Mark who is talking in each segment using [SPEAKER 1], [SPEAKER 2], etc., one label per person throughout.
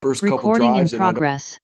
[SPEAKER 1] first couple
[SPEAKER 2] Recording in
[SPEAKER 1] drives.
[SPEAKER 2] progress.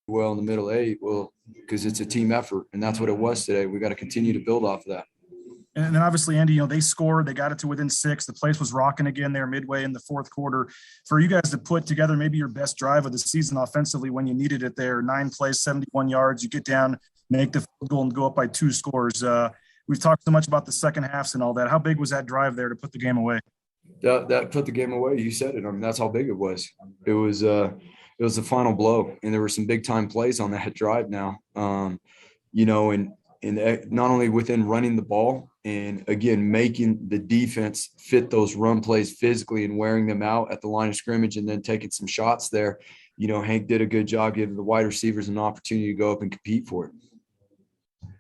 [SPEAKER 1] Well in the middle eight, well, because it's a team effort, and that's what it was today. We got to continue to build off of that.
[SPEAKER 3] And then obviously, Andy, they scored, they got it to within 6. The place was rocking again there midway in the fourth quarter. For you guys to put together maybe your best drive of the season offensively when you needed it there, 9 plays, 71 yards, you get down, make the field goal and go up by 2 scores. We've talked so much about the second halves and all that. How big was that drive there to put the game away?
[SPEAKER 1] That put the game away. You said it. I mean, that's how big it was. It was the final blow, and there were some big time plays on that drive now. And not only within running the ball and, again, making the defense fit those run plays physically and wearing them out at the line of scrimmage and then taking some shots there. Hank did a good job giving the wide receivers an opportunity to go up and compete for it.
[SPEAKER 4] Let's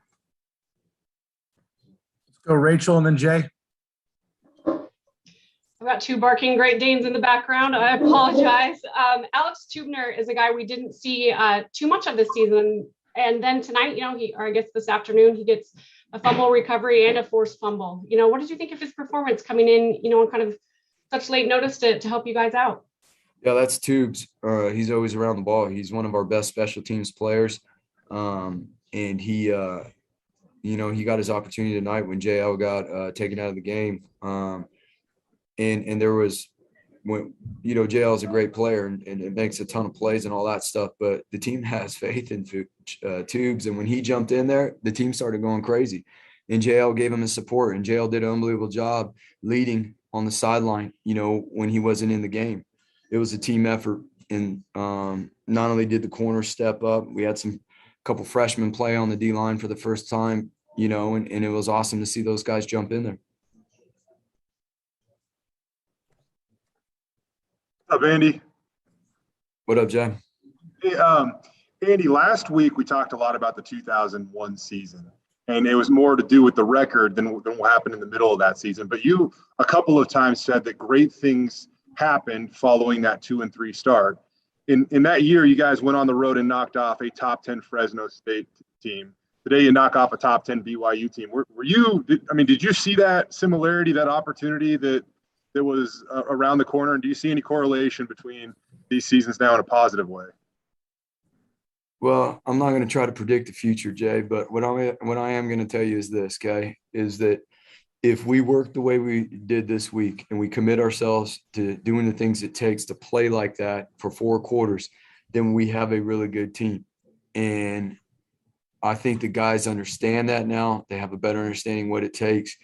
[SPEAKER 4] go Rachel and then Jay.
[SPEAKER 5] I've got 2 barking Great Danes in the background. I apologize. Alex Tubner is a guy we didn't see too much of this season. And then tonight, this afternoon, he gets a fumble recovery and a forced fumble. What did you think of his performance coming in, on kind of such late notice to help you guys out?
[SPEAKER 1] Yeah, that's Tubes. He's always around the ball. He's one of our best special teams players. And he got his opportunity tonight when JL got taken out of the game. And there was, when JL is a great player and it makes a ton of plays and all that stuff, but the team has faith in Tubes, and when he jumped in there, the team started going crazy, and JL gave him his support, and JL did an unbelievable job leading on the sideline. When he wasn't in the game, it was a team effort, and not only did the corners step up, we had couple freshmen play on the D line for the first time, and it was awesome to see those guys jump in there.
[SPEAKER 6] What's up, Andy?
[SPEAKER 1] What up, Jay?
[SPEAKER 6] Hey, Andy, last week we talked a lot about the 2001 season, and it was more to do with the record than what happened in the middle of that season. But you a couple of times said that great things happened following that 2-3 start. In that year, you guys went on the road and knocked off a top 10 Fresno State team. Today, you knock off a top 10 BYU team. Did you see that similarity, that opportunity that was around the corner? And do you see any correlation between these seasons now in a positive way?
[SPEAKER 1] Well, I'm not going to try to predict the future, Jay, but what I am going to tell you is this, okay, is that if we work the way we did this week and we commit ourselves to doing the things it takes to play like that for 4 quarters, then we have a really good team. And I think the guys understand that now. They have a better understanding what it takes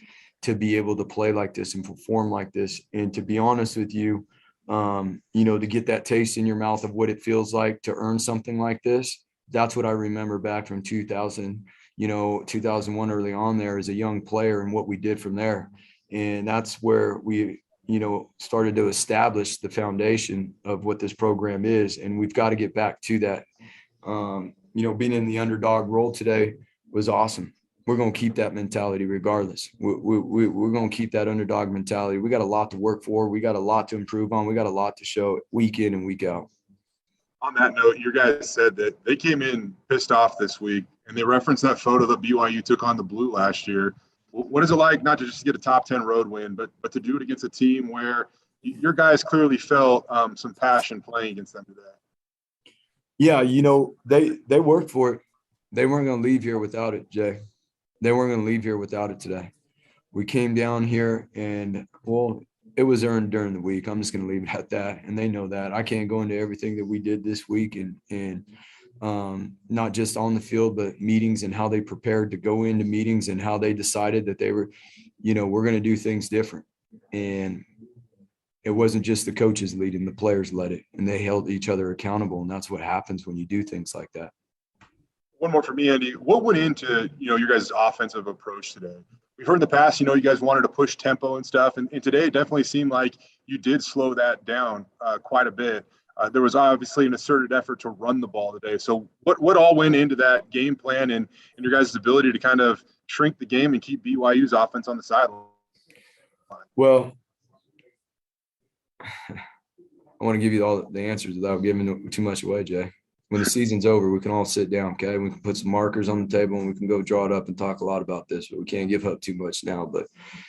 [SPEAKER 1] to be able to play like this and perform like this. And to be honest with you, to get that taste in your mouth of what it feels like to earn something like this, that's what I remember back from 2000, 2001 early on there as a young player and what we did from there. And that's where we, started to establish the foundation of what this program is. And we've got to get back to that. Being in the underdog role today was awesome. We're going to keep that mentality regardless. We're going to keep that underdog mentality. We got a lot to work for. We got a lot to improve on. We got a lot to show week in and week out.
[SPEAKER 6] On that note, you guys said that they came in pissed off this week, and they referenced that photo that BYU took on the Blue last year. What is it like not to just get a top 10 road win, but to do it against a team where your guys clearly felt some passion playing against them today?
[SPEAKER 1] Yeah, they worked for it. They weren't going to leave here without it, Jay. They weren't going to leave here without it today. We came down here and, it was earned during the week. I'm just going to leave it at that. And they know that. I can't go into everything that we did this week and not just on the field, but meetings and how they prepared to go into meetings and how they decided that they were, we're going to do things different. And it wasn't just the coaches leading, the players led it, and they held each other accountable. And that's what happens when you do things like that.
[SPEAKER 6] One more for me, Andy. What went into, your guys' offensive approach today? we've heard in the past, you guys wanted to push tempo and stuff. And today it definitely seemed like you did slow that down quite a bit. There was obviously an asserted effort to run the ball today. So what all went into that game plan and your guys' ability to kind of shrink the game and keep BYU's offense on the sideline?
[SPEAKER 1] Well, I want to give you all the answers without giving too much away, Jay. When the season's over, we can all sit down, okay? We can put some markers on the table and we can go draw it up and talk a lot about this, but we can't give up too much now. But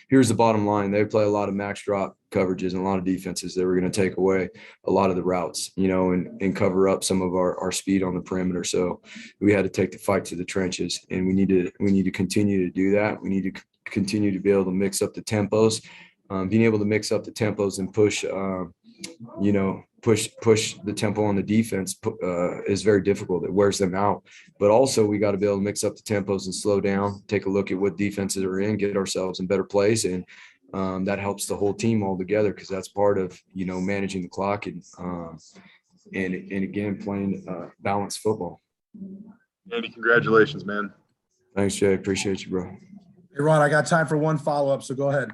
[SPEAKER 1] here's the bottom line. They play a lot of max drop coverages and a lot of defenses that were going to take away a lot of the routes, and cover up some of our speed on the perimeter. So we had to take the fight to the trenches, and we need to continue to do that. We need to continue to be able to mix up the tempos. Being able to mix up the tempos and push the tempo on the defense is very difficult. It wears them out. But also we got to be able to mix up the tempos and slow down, take a look at what defenses are in, get ourselves in better place. And that helps the whole team all together, because that's part of, managing the clock and again, playing balanced football.
[SPEAKER 6] Andy, congratulations, man.
[SPEAKER 1] Thanks, Jay. Appreciate you, bro.
[SPEAKER 4] Hey, Ron, I got time for one follow-up, so go ahead.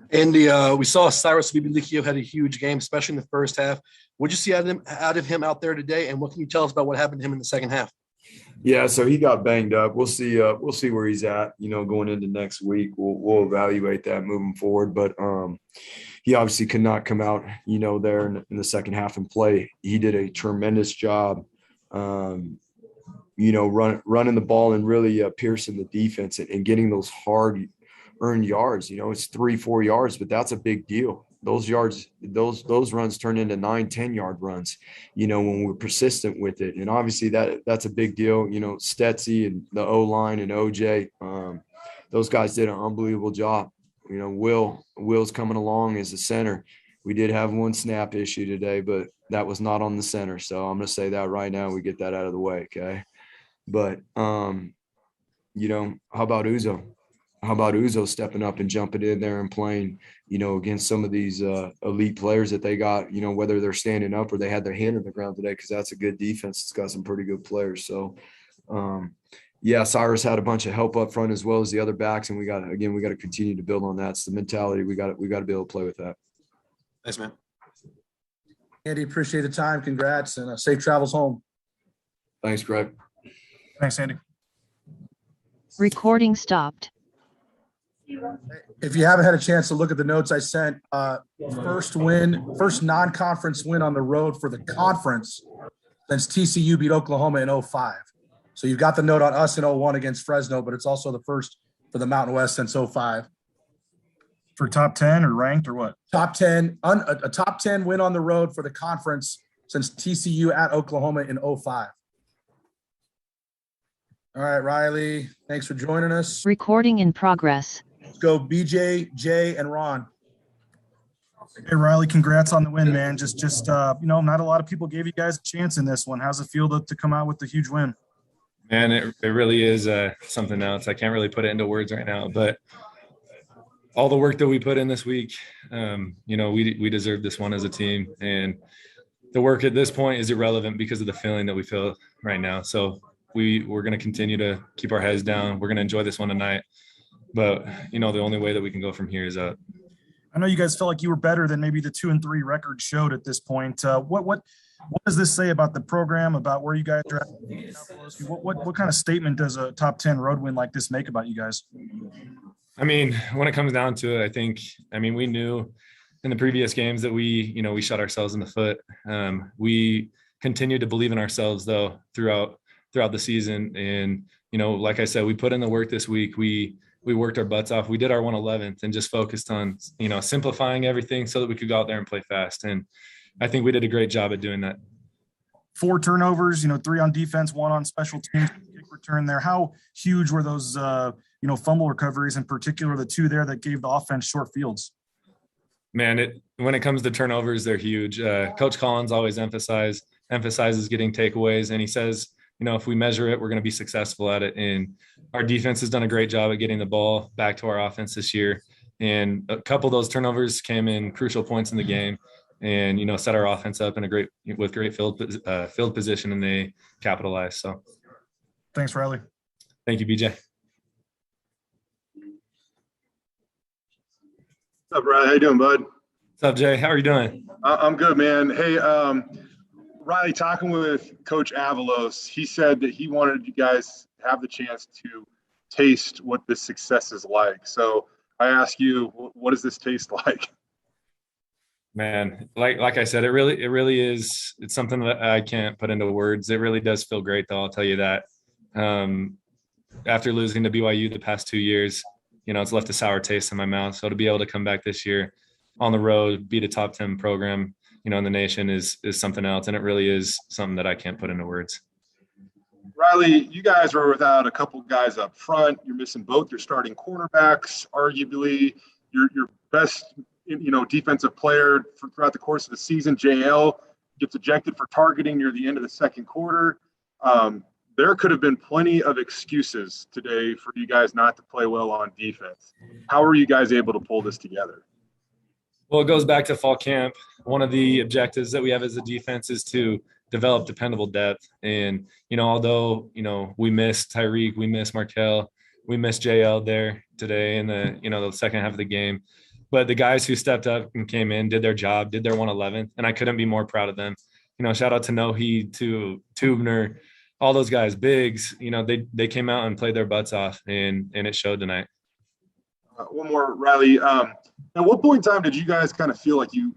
[SPEAKER 2] Andy, we saw Cyrus Bibilikio had a huge game, especially in the first half. What did you see out of him out there today, and what can you tell us about what happened to him in the second half?
[SPEAKER 1] Yeah, so he got banged up. We'll see where he's at, going into next week. We'll evaluate that moving forward. But he obviously could not come out, there in the second half and play. He did a tremendous job, running the ball and really piercing the defense and getting those hard earned yards. It's 3-4 yards, but that's a big deal. Those yards, those runs turn into 9-10 yard runs, when we're persistent with it. And obviously that's a big deal. Stetzy and the O-line and OJ, those guys did an unbelievable job. Will's coming along as a center. We did have one snap issue today, but that was not on the center. So I'm going to say that right now, we get that out of the way. Okay. But, how about Uzo? How about Uzo stepping up and jumping in there and playing, against some of these elite players that they got, whether they're standing up or they had their hand on the ground today, because that's a good defense. It's got some pretty good players. So, Cyrus had a bunch of help up front as well as the other backs, and we got to continue to build on that. It's the mentality. We got to be able to play with that.
[SPEAKER 2] Thanks, man.
[SPEAKER 4] Andy, appreciate the time. Congrats, and safe travels home.
[SPEAKER 1] Thanks, Greg.
[SPEAKER 3] Thanks, Andy.
[SPEAKER 7] Recording stopped.
[SPEAKER 4] If you haven't had a chance to look at the notes I sent, first non-conference win on the road for the conference since TCU beat Oklahoma in 2005. So you've got the note on us in 2001 against Fresno, but it's also the first for the Mountain West since 2005.
[SPEAKER 3] For top 10 or ranked or what?
[SPEAKER 4] Top 10, a top 10 win on the road for the conference since TCU at Oklahoma in 2005. All right, Riley, thanks for joining us.
[SPEAKER 7] Recording in progress.
[SPEAKER 4] Let's go BJ, Jay, and Ron.
[SPEAKER 3] Hey, Riley, congrats on the win, man. Just not a lot of people gave you guys a chance in this one. How's it feel to come out with the huge win?
[SPEAKER 8] Man, it really is something else. I can't really put it into words right now, but all the work that we put in this week, we deserve this one as a team. And the work at this point is irrelevant because of the feeling that we feel right now. So we're going to continue to keep our heads down. We're going to enjoy this one tonight. But, the only way that we can go from here is up.
[SPEAKER 3] I know you guys felt like you were better than maybe the 2-3 record showed at this point. What does this say about the program, about where you guys are at? What kind of statement does a top 10 road win like this make about you guys?
[SPEAKER 8] I mean, when it comes down to it, we knew in the previous games that we shot ourselves in the foot. We continued to believe in ourselves, though, throughout the season. And, like I said, we put in the work this week. We worked our butts off. We did our 111th and just focused on, simplifying everything so that we could go out there and play fast. And I think we did a great job at doing that.
[SPEAKER 3] 4 turnovers, 3 on defense, 1 on special teams, kick return there. How huge were those, fumble recoveries, in particular, the 2 there that gave the offense short fields?
[SPEAKER 8] Man, when it comes to turnovers, they're huge. Coach Collins always emphasizes getting takeaways, and he says, if we measure it, we're going to be successful at it. And our defense has done a great job at getting the ball back to our offense this year. And a couple of those turnovers came in crucial points in the game and, set our offense up with great field position, and they capitalized. So
[SPEAKER 3] thanks, Riley.
[SPEAKER 8] Thank you, BJ.
[SPEAKER 6] What's up, Riley? How you doing, bud?
[SPEAKER 8] What's up, Jay? How are you doing?
[SPEAKER 6] I'm good, man. Hey, Riley, talking with Coach Avalos, he said that he wanted you guys to have the chance to taste what this success is like. So I ask you, what does this taste like?
[SPEAKER 8] Man, like I said, it really is. It's something that I can't put into words. It really does feel great, though. I'll tell you that. After losing to BYU the past 2 years, it's left a sour taste in my mouth. So to be able to come back this year on the road, beat a top 10 program, in the nation is something else. And it really is something that I can't put into words.
[SPEAKER 6] Riley, you guys are without a couple guys up front. You're missing both your starting cornerbacks, arguably your best, defensive player throughout the course of the season. JL gets ejected for targeting near the end of the second quarter. There could have been plenty of excuses today for you guys not to play well on defense. How are you guys able to pull this together?
[SPEAKER 8] Well, it goes back to fall camp. One of the objectives that we have as a defense is to develop dependable depth. And, although, we missed Tyreek, we missed Markel, we missed JL there today in the second half of the game. But the guys who stepped up and came in, did their job, did their 111th, and I couldn't be more proud of them. Shout out to Nohe, to Tubner, all those guys, Biggs, they came out and played their butts off, and it showed tonight.
[SPEAKER 6] One more, Riley. At what point in time did you guys kind of feel like you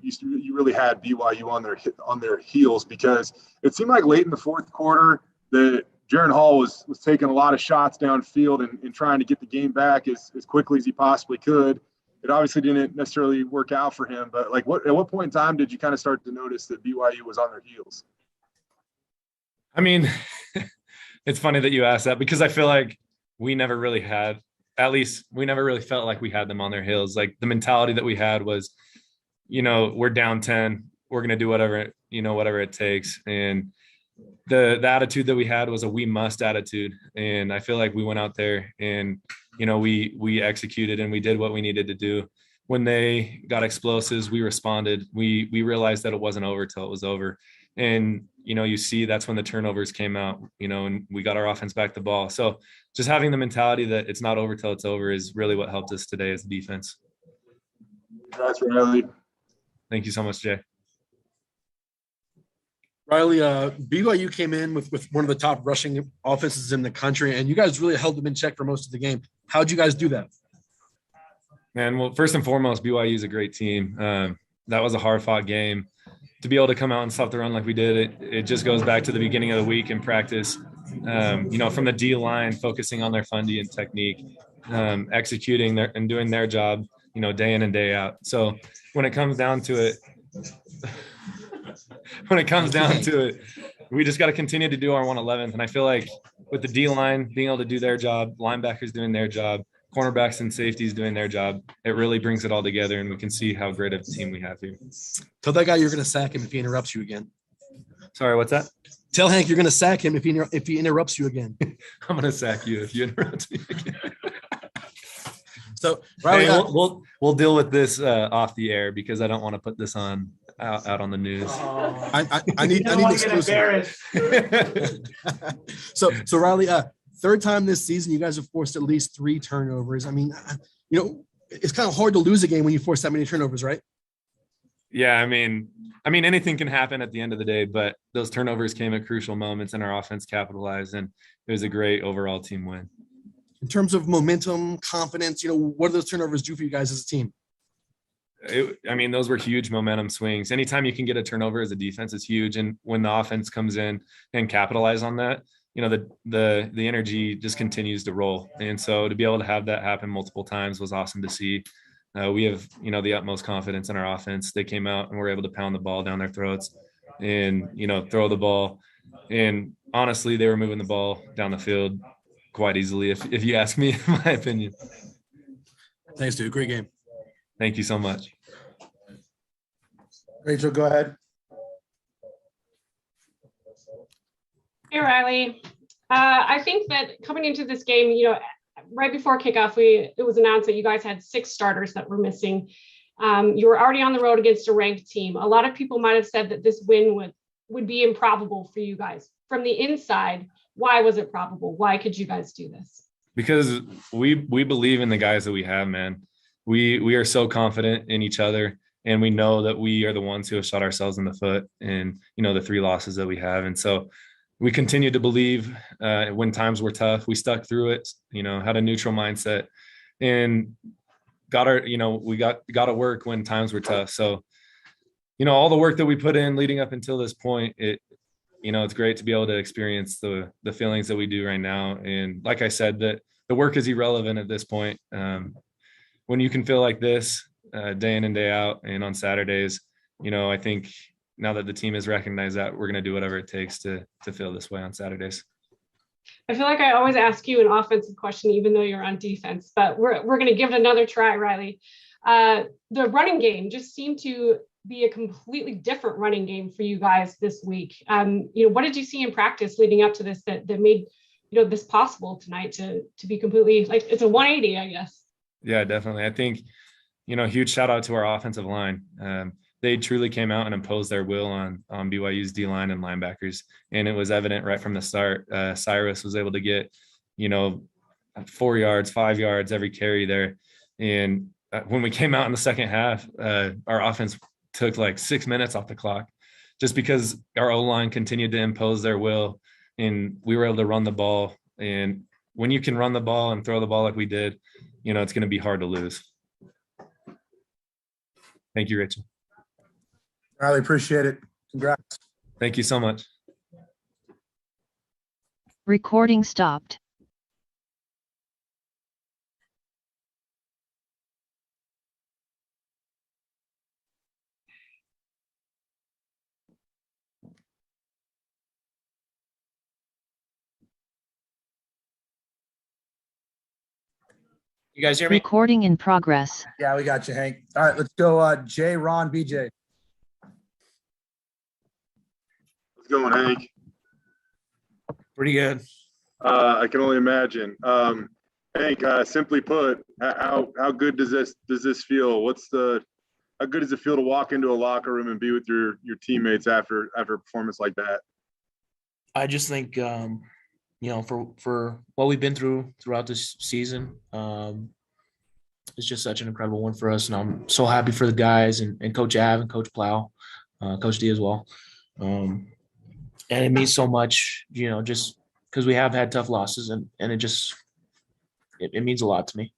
[SPEAKER 6] really had BYU on their heels? Because it seemed like late in the fourth quarter that Jaron Hall was taking a lot of shots downfield and trying to get the game back as quickly as he possibly could. It obviously didn't necessarily work out for him, but at what point in time did you kind of start to notice that BYU was on their heels?
[SPEAKER 8] I mean, it's funny that you asked that, because I feel like we never really felt like we had them on their heels. Like, the mentality that we had was, we're down 10, we're going to do whatever it takes. And the attitude that we had was a we must attitude. And I feel like we went out there and, we executed and we did what we needed to do. When they got explosives, we responded. We realized that it wasn't over till it was over. And, you see that's when the turnovers came out, and we got our offense back the ball. So just having the mentality that it's not over till it's over is really what helped us today as a defense.
[SPEAKER 6] That's Riley.
[SPEAKER 8] Thank you so much, Jay.
[SPEAKER 2] Riley, BYU came in with one of the top rushing offenses in the country, and you guys really held them in check for most of the game. How'd you guys do that?
[SPEAKER 8] Man, well, first and foremost, BYU is a great team. That was a hard-fought game. To be able to come out and stop the run like we did, it just goes back to the beginning of the week in practice. From the D line, focusing on their fundy and technique, executing and doing their job, day in and day out. So when it comes down to it, we just got to continue to do our 111th. And I feel like with the D line being able to do their job, linebackers doing their job, cornerbacks and safeties doing their job, it really brings it all together, and we can see how great of a team we have here.
[SPEAKER 2] Tell that guy you're going to sack him if he interrupts you again.
[SPEAKER 8] Sorry, what's that?
[SPEAKER 2] Tell Hank you're going to sack him if he interrupts you again.
[SPEAKER 8] I'm going to sack you if you interrupt me again.
[SPEAKER 2] So, Riley,
[SPEAKER 8] hey, we'll deal with this off the air, because I don't want to put this out on the news.
[SPEAKER 2] I need exclusive. So Riley, third time this season, you guys have forced at least 3 turnovers. I mean, it's kind of hard to lose a game when you force that many turnovers, right?
[SPEAKER 8] Yeah, I mean, anything can happen at the end of the day, but those turnovers came at crucial moments, and our offense capitalized, and it was a great overall team win.
[SPEAKER 2] In terms of momentum, confidence, what do those turnovers do for you guys as a team?
[SPEAKER 8] Those were huge momentum swings. Anytime you can get a turnover as a defense is huge, and when the offense comes in and capitalize on that, the energy just continues to roll. And so to be able to have that happen multiple times was awesome to see. We have, the utmost confidence in our offense. They came out and were able to pound the ball down their throats and, throw the ball. And honestly, they were moving the ball down the field quite easily, if you ask me, in my opinion.
[SPEAKER 2] Thanks, dude. Great game.
[SPEAKER 8] Thank you so much.
[SPEAKER 4] Rachel, go ahead.
[SPEAKER 5] Hey, Riley. I think that coming into this game, right before kickoff, it was announced that you guys had 6 starters that were missing. You were already on the road against a ranked team. A lot of people might have said that this win would be improbable for you guys. From the inside, why was it probable? Why could you guys do this?
[SPEAKER 8] Because we believe in the guys that we have, man. we are so confident in each other, and we know that we are the ones who have shot ourselves in the foot and, the 3 losses that we have. And so we continue to believe when times were tough, we stuck through it, had a neutral mindset and got our, we got to work when times were tough. So, all the work that we put in leading up until this point, it's great to be able to experience the feelings that we do right now. And like I said, that the work is irrelevant at this point. When you can feel like this day in and day out and on Saturdays, I think now that the team has recognized that, we're going to do whatever it takes to feel this way on Saturdays.
[SPEAKER 5] I feel like I always ask you an offensive question, even though you're on defense, but we're going to give it another try, Riley. The running game just seemed to be a completely different running game for you guys this week. What did you see in practice leading up to this that made, this possible tonight to be completely, like, it's a 180, I guess.
[SPEAKER 8] Yeah, definitely. I think, huge shout out to our offensive line. They truly came out and imposed their will on BYU's D-line and linebackers. And it was evident right from the start. Cyrus was able to get, 4 yards, 5 yards every carry there. And when we came out in the second half, our offense took like 6 minutes off the clock just because our O-line continued to impose their will and we were able to run the ball. And when you can run the ball and throw the ball like we did, it's going to be hard to lose. Thank you, Rachel.
[SPEAKER 4] Riley, appreciate it. Congrats.
[SPEAKER 8] Thank you so much.
[SPEAKER 7] Recording stopped.
[SPEAKER 9] You guys hear me?
[SPEAKER 7] Recording in progress.
[SPEAKER 4] Yeah, we got you, Hank. All right, let's go. Jay, Ron, BJ.
[SPEAKER 6] How's it going, Hank?
[SPEAKER 9] Pretty good.
[SPEAKER 6] I can only imagine. Hank, simply put, how good does this feel? How good does it feel to walk into a locker room and be with your teammates after a performance like that?
[SPEAKER 9] I just think for what we've been throughout this season, it's just such an incredible one for us, and I'm so happy for the guys and Coach Av and Coach Plow, Coach D as well. And it means so much, just because we have had tough losses, and it means a lot to me.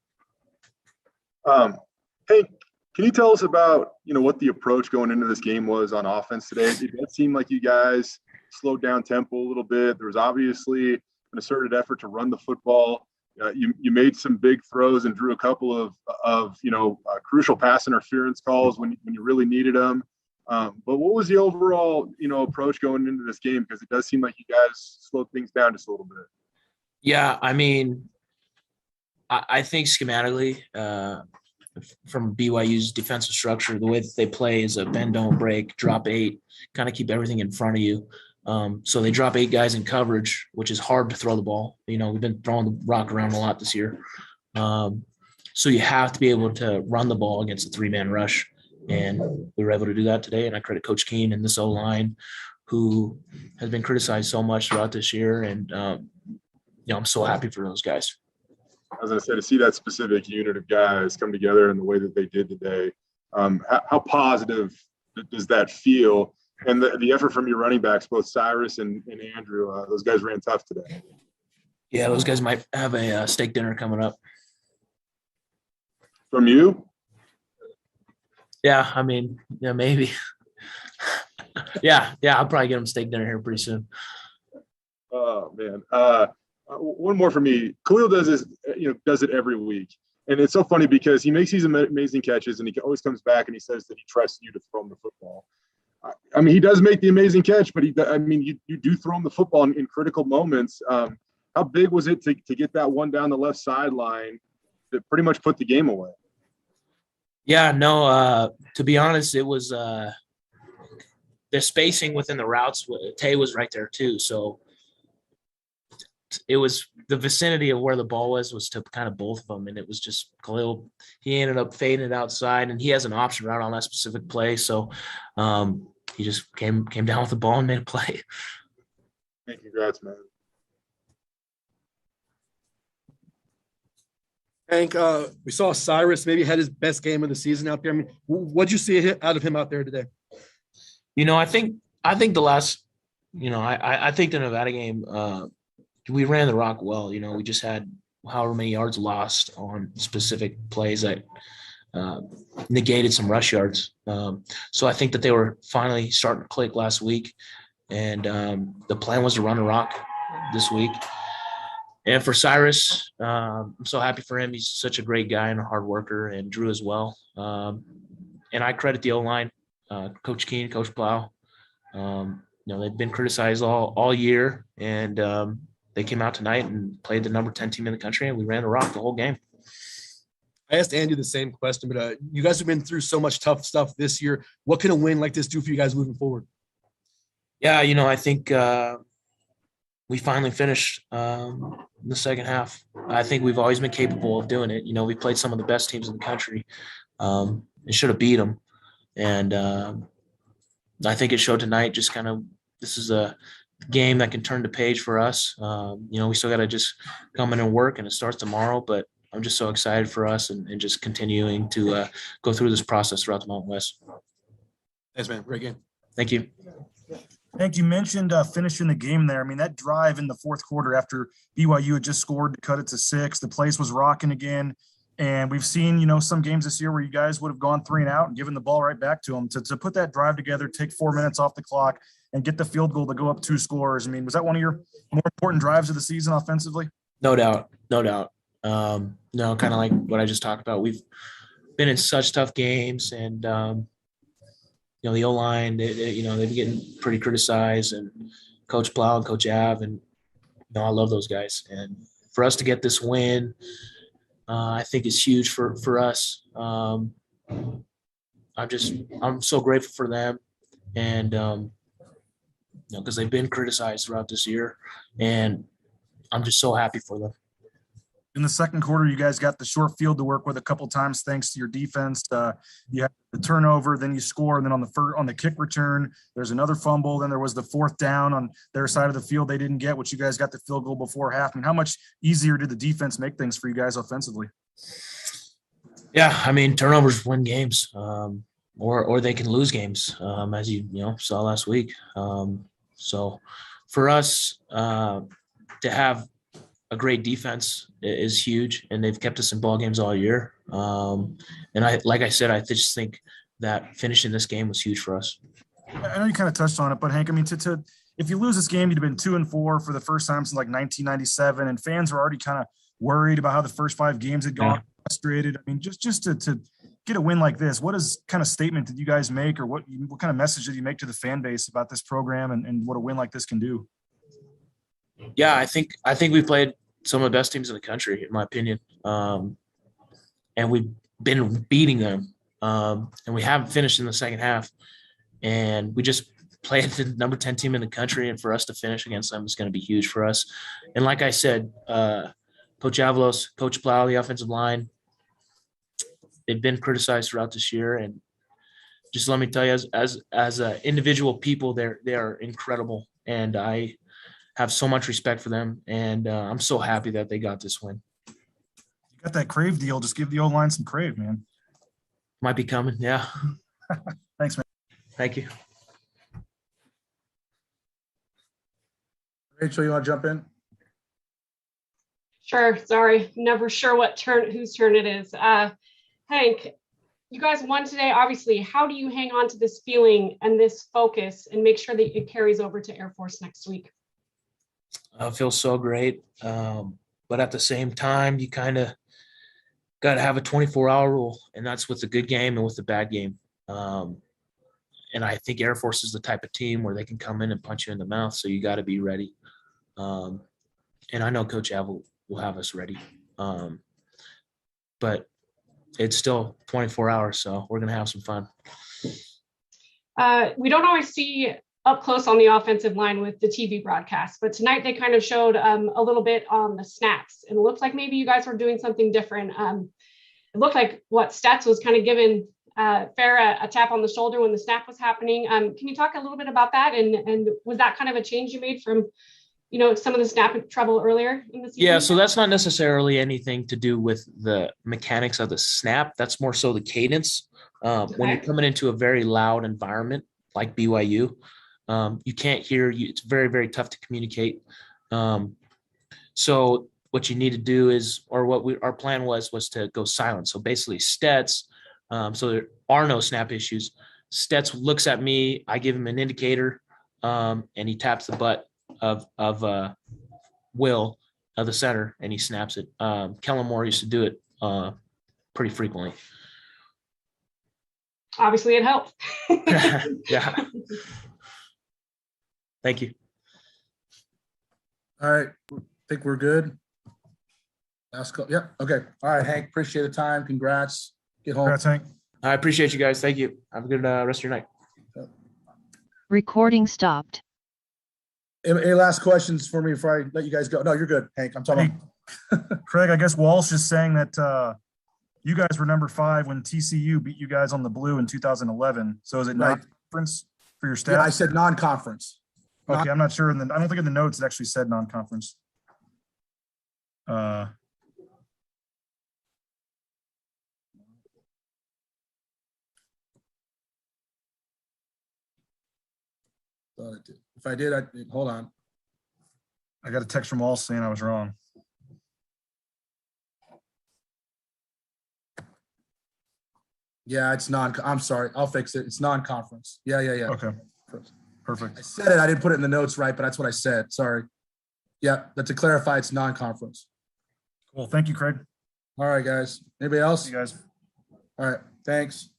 [SPEAKER 6] Hank, can you tell us about what the approach going into this game was on offense today? It did seem like you guys slowed down tempo a little bit. There was obviously an asserted effort to run the football. You made some big throws and drew a couple of crucial pass interference calls when you really needed them. But what was the overall approach going into this game? Because it does seem like you guys slowed things down just a little bit.
[SPEAKER 9] Yeah, I mean, I think schematically, from BYU's defensive structure, the way that they play is a bend, don't break, drop 8, kind of keep everything in front of you. So they drop 8 guys in coverage, which is hard to throw the ball. We've been throwing the rock around a lot this year. So you have to be able to run the ball against a 3-man rush. And we were able to do that today. And I credit Coach Keene and this O-line, who has been criticized so much throughout this year. And, I'm so happy for those guys.
[SPEAKER 6] As I said, to see that specific unit of guys come together in the way that they did today, how positive does that feel? And the effort from your running backs, both Cyrus and Andrew, those guys ran tough today.
[SPEAKER 9] Yeah, those guys might have a steak dinner coming up.
[SPEAKER 6] From you?
[SPEAKER 9] Yeah, I mean, yeah, maybe. yeah, I'll probably get them steak dinner here pretty soon.
[SPEAKER 6] Oh man, one more for me. Khalil does this, does it every week, and it's so funny because he makes these amazing catches, and he always comes back and he says that he trusts you to throw him the football. I mean, he does make the amazing catch, but you do throw him the football in critical moments. How big was it to get that one down the left sideline that pretty much put the game away?
[SPEAKER 9] Yeah, no, to be honest, it was the spacing within the routes. Tay was right there too. So it was the vicinity of where the ball was to kind of both of them. And it was just Khalil, he ended up fading it outside, and he has an option route on that specific play. So he just came down with the ball and made a play.
[SPEAKER 6] Hey, congrats, man.
[SPEAKER 2] Hank, we saw Cyrus maybe had his best game of the season out there. I mean, what'd you see out of him out there today?
[SPEAKER 9] I think the last, I think the Nevada game, we ran the rock well. We just had however many yards lost on specific plays that negated some rush yards. So I think that they were finally starting to click last week, and the plan was to run the rock this week. And for Cyrus, I'm so happy for him. He's such a great guy and a hard worker, and Drew as well. And I credit the O-line, Coach Keen, Coach Plow. They've been criticized all year, and they came out tonight and played the number 10 team in the country, and we ran the rock the whole game.
[SPEAKER 2] I asked Andy the same question, but you guys have been through so much tough stuff this year. What can a win like this do for you guys moving forward?
[SPEAKER 9] Yeah, I think we finally finished the second half. I think we've always been capable of doing it. We played some of the best teams in the country and should have beat them. And I think it showed tonight just kind of this is a game that can turn the page for us. We still got to just come in and work, and it starts tomorrow. But I'm just so excited for us and just continuing to go through this process throughout the Mountain West.
[SPEAKER 2] Thanks, man. Great game.
[SPEAKER 9] Thank you.
[SPEAKER 3] Hank, you mentioned finishing the game there. I mean, that drive in the fourth quarter after BYU had just scored to cut it to 6, the place was rocking again. And we've seen, some games this year where you guys would have gone 3 and out and given the ball right back to them. To put that drive together, take 4 minutes off the clock, and get the field goal to go up 2 scores. I mean, was that one of your more important drives of the season offensively?
[SPEAKER 9] No doubt. Kind of like what I just talked about. We've been in such tough games, and the O-line, they've been getting pretty criticized, and Coach Plow and Coach Av, and I love those guys. And for us to get this win, I think is huge for us. I'm so grateful for them, and because they've been criticized throughout this year, and I'm just so happy for them.
[SPEAKER 3] In the second quarter, you guys got the short field to work with a couple times thanks to your defense. You had the turnover, then you score, and then on the kick return, there's another fumble. Then there was the 4th down on their side of the field they didn't get, which you guys got the field goal before half. I mean, how much easier did the defense make things for you guys offensively?
[SPEAKER 9] Yeah, I mean, turnovers win games, or they can lose games, as you saw last week. So for us to have a great defense is huge, and they've kept us in ball games all year. And like I said, I just think that finishing this game was huge for us.
[SPEAKER 3] I know you kind of touched on it, but Hank, I mean, if you lose this game, you'd have been 2-4 for the first time since like 1997, and fans were already kind of worried about how the first 5 games had gone, frustrated. I mean, just to get a win like this, what is kind of statement did you guys make, or what kind of message did you make to the fan base about this program and what a win like this can do?
[SPEAKER 9] Yeah, I think we played some of the best teams in the country, in my opinion, and we've been beating them. And we haven't finished in the second half, and we just played the number 10 team in the country. And for us to finish against them is going to be huge for us. And like I said, Coach Avalos, Coach Plow, the offensive line, they've been criticized throughout this year. And just let me tell you, as individual people, they are incredible, and I have so much respect for them, and I'm so happy that they got this win.
[SPEAKER 3] You got that Crave deal. Just give the O-line some Crave, man.
[SPEAKER 9] Might be coming, yeah.
[SPEAKER 3] Thanks, man.
[SPEAKER 9] Thank you.
[SPEAKER 4] Rachel, you want to jump in?
[SPEAKER 5] Sure. Sorry. Never sure whose turn it is. Hank, you guys won today, obviously. How do you hang on to this feeling and this focus and make sure that it carries over to Air Force next week?
[SPEAKER 9] I feel so great. But at the same time, you kind of got to have a 24-hour rule, and that's with the good game and with the bad game. And I think Air Force is the type of team where they can come in and punch you in the mouth, so you got to be ready. And I know Coach Av will have us ready. But it's still 24 hours, so we're going to have some fun.
[SPEAKER 5] We don't always see up close on the offensive line with the TV broadcast, but tonight they kind of showed a little bit on the snaps, and it looked like maybe you guys were doing something different. It looked like Stats was kind of giving Farah a tap on the shoulder when the snap was happening. Can you talk a little bit about that? And was that kind of a change you made from some of the snap trouble earlier in the season?
[SPEAKER 9] Yeah, so that's not necessarily anything to do with the mechanics of the snap. That's more so the cadence. When you're coming into a very loud environment like BYU, you can't hear you. It's very, very tough to communicate. So what you need to do is, or our plan was to go silent. So basically Stets, so there are no snap issues. Stets looks at me, I give him an indicator, and he taps the butt of Will, the center, and he snaps it. Kellen Moore used to do it pretty frequently.
[SPEAKER 5] Obviously it helps.
[SPEAKER 9] Yeah. Thank you.
[SPEAKER 4] All right. I think we're good. Last call. Yep. Okay. All right, Hank. Appreciate the time. Congrats. Get home.
[SPEAKER 3] Congrats, Hank.
[SPEAKER 9] I appreciate you guys. Thank you. Have a good rest of your night.
[SPEAKER 7] Recording stopped.
[SPEAKER 4] Any last questions for me before I let you guys go? No, you're good, Hank. I'm talking.
[SPEAKER 3] Craig, I guess Walsh is saying that you guys were number 5 when TCU beat you guys on the blue in 2011. So is it
[SPEAKER 4] Right.
[SPEAKER 3] non-conference for your staff?
[SPEAKER 4] Yeah, I said non-conference.
[SPEAKER 3] Okay, I'm not sure. I don't think in the notes it actually said non-conference.
[SPEAKER 4] Thought it did. If I did, hold on.
[SPEAKER 3] I got a text from Walsh saying I was wrong.
[SPEAKER 4] Yeah, it's I'm sorry. I'll fix it. It's non-conference. Yeah.
[SPEAKER 3] Okay, perfect.
[SPEAKER 4] I said it. I didn't put it in the notes right, but that's what I said. Sorry. Yeah, but to clarify, it's non-conference.
[SPEAKER 3] Cool. Thank you, Craig.
[SPEAKER 4] All right, guys. Anybody else?
[SPEAKER 3] See you guys.
[SPEAKER 4] All right. Thanks.